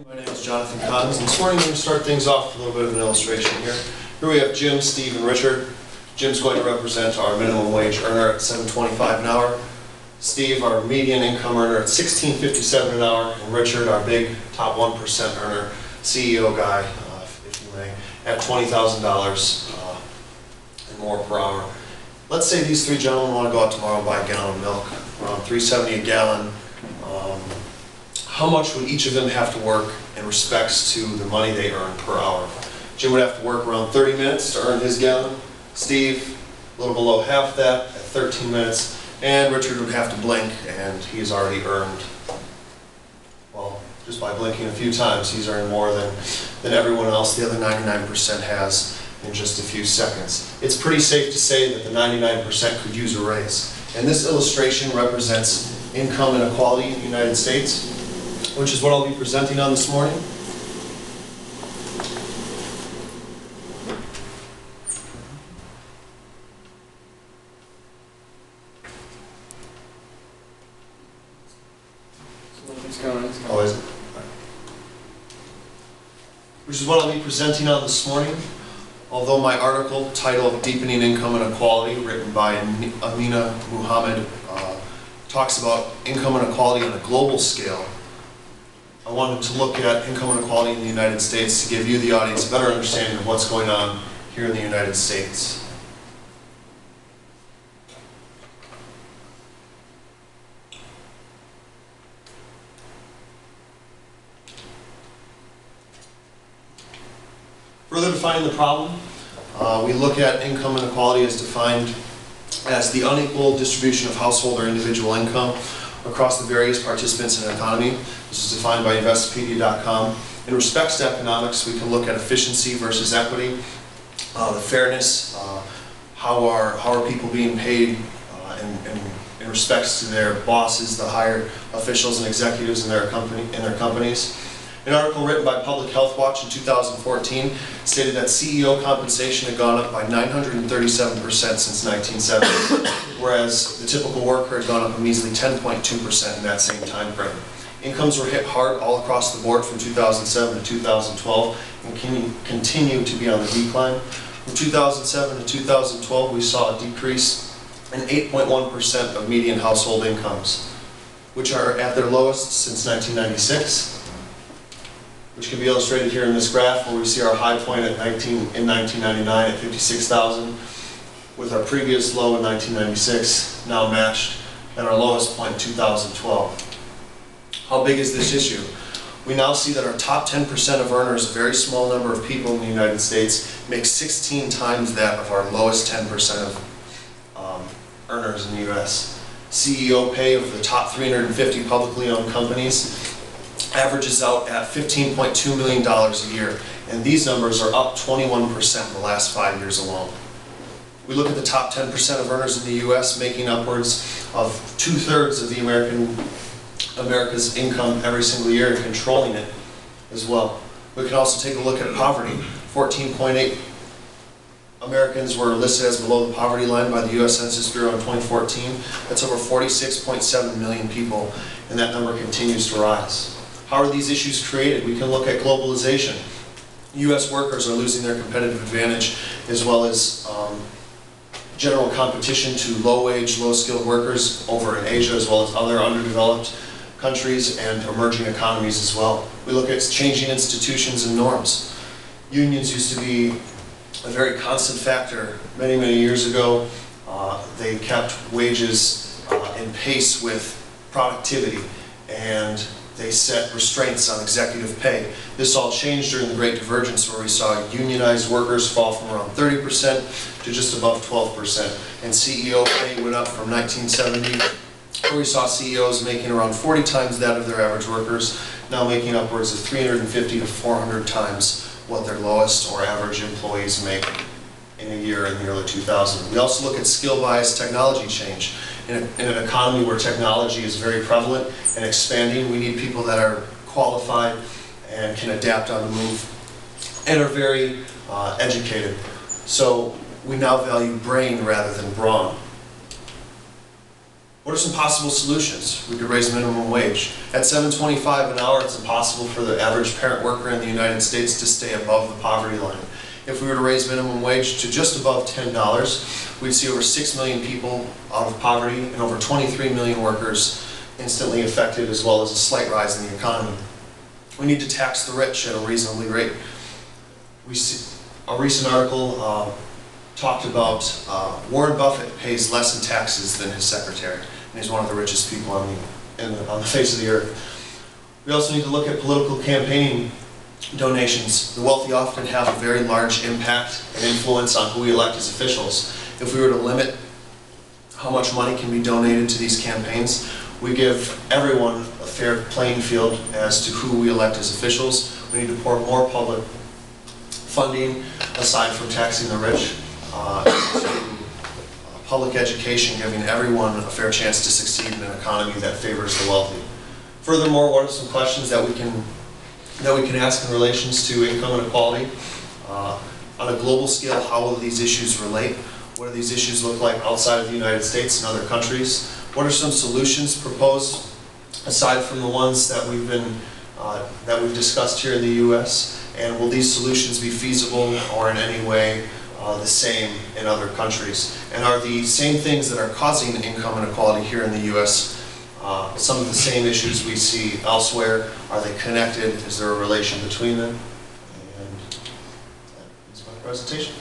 My name is Jonathan Cons, and this morning we're going to start things off with a little bit of an illustration here. Here we have Jim, Steve, and Richard. Jim's going to represent our minimum wage earner at $7.25 an hour. Steve, our median income earner at $16.57 an hour, and Richard, our big top 1% earner, CEO guy, if you may, at $20,000 and more per hour. Let's say these three gentlemen want to go out tomorrow and buy a gallon of milk, around $3.70 a gallon. How much would each of them have to work in respects to the money they earn per hour? Jim would have to work around 30 minutes to earn his gallon. Steve, a little below half that at 13 minutes. And Richard would have to blink, and he's already earned, well, just by blinking a few times, he's earned more than everyone else, the other 99% has in just a few seconds. It's pretty safe to say that the 99% could use a raise. And this illustration represents income inequality in the United States, which is what I'll be presenting on this morning. Oh, is it? Which is what I'll be presenting on this morning. Although my article titled Deepening Income Inequality, written by Amina Muhammad, talks about income inequality on a global scale, I wanted to look at income inequality in the United States to give you, the audience, a better understanding of what's going on here in the United States. Further defining the problem, we look at income inequality as defined as the unequal distribution of household or individual income across the various participants in an economy. This is defined by Investopedia.com. In respects to economics, we can look at efficiency versus equity, the fairness, how are people being paid in respects to their bosses, the higher officials and executives in their companies. An article written by Public Health Watch in 2014 stated that CEO compensation had gone up by 937% since 1970, whereas the typical worker had gone up a measly 10.2% in that same time frame. Incomes were hit hard all across the board from 2007 to 2012 and continue to be on the decline. From 2007 to 2012, we saw a decrease in 8.1% of median household incomes, which are at their lowest since 1996. Which can be illustrated here in this graph, where we see our high point in 1999 at 56,000, with our previous low in 1996 now matched at our lowest point in 2012. How big is this issue? We now see that our top 10% of earners, a very small number of people in the United States, make 16 times that of our lowest 10% of earners in the US. CEO pay of the top 350 publicly owned companies averages out at $15.2 million a year, and these numbers are up 21% in the last 5 years alone. We look at the top 10% of earners in the U.S. making upwards of 2/3 of the America's income every single year and controlling it as well. We can also take a look at poverty. 14.8 Americans were listed as below the poverty line by the U.S. Census Bureau in 2014. That's over 46.7 million people, and that number continues to rise. How are these issues created? We can look at globalization. U.S. workers are losing their competitive advantage, as well as general competition to low-wage, low-skilled workers over in Asia, as well as other underdeveloped countries and emerging economies as well. We look at changing institutions and norms. Unions used to be a very constant factor many, many years ago. They kept wages in pace with productivity, and they set restraints on executive pay. This all changed during the Great Divergence, where we saw unionized workers fall from around 30% to just above 12%. And CEO pay went up from 1970, where we saw CEOs making around 40 times that of their average workers, now making upwards of 350 to 400 times what their lowest or average employees make in a year in the early 2000s. We also look at skill-biased technology change. In an economy where technology is very prevalent and expanding, we need people that are qualified and can adapt on the move and are very educated. So we now value brain rather than brawn. What are some possible solutions? We could raise minimum wage. At $7.25 an hour, it's impossible for the average parent worker in the United States to stay above the poverty line. If we were to raise minimum wage to just above $10, we'd see over 6 million people out of poverty and over 23 million workers instantly affected, as well as a slight rise in the economy. We need to tax the rich at a reasonably rate. A recent article talked about Warren Buffett pays less in taxes than his secretary, and he's one of the richest people on the face of the earth. We also need to look at political campaigning donations. The wealthy often have a very large impact and influence on who we elect as officials. If we were to limit how much money can be donated to these campaigns, we give everyone a fair playing field as to who we elect as officials. We need to pour more public funding, aside from taxing the rich, to public education, giving everyone a fair chance to succeed in an economy that favors the wealthy. Furthermore, what are some questions that we can ask in relations to income inequality? On a global scale, how will these issues relate? What do these issues look like outside of the United States and other countries? What are some solutions proposed aside from the ones that we've discussed here in the U.S.? And will these solutions be feasible or in any way the same in other countries? And are the same things that are causing income inequality here in the U.S. Some of the same issues we see elsewhere? Are they connected? Is there a relation between them? And that is my presentation.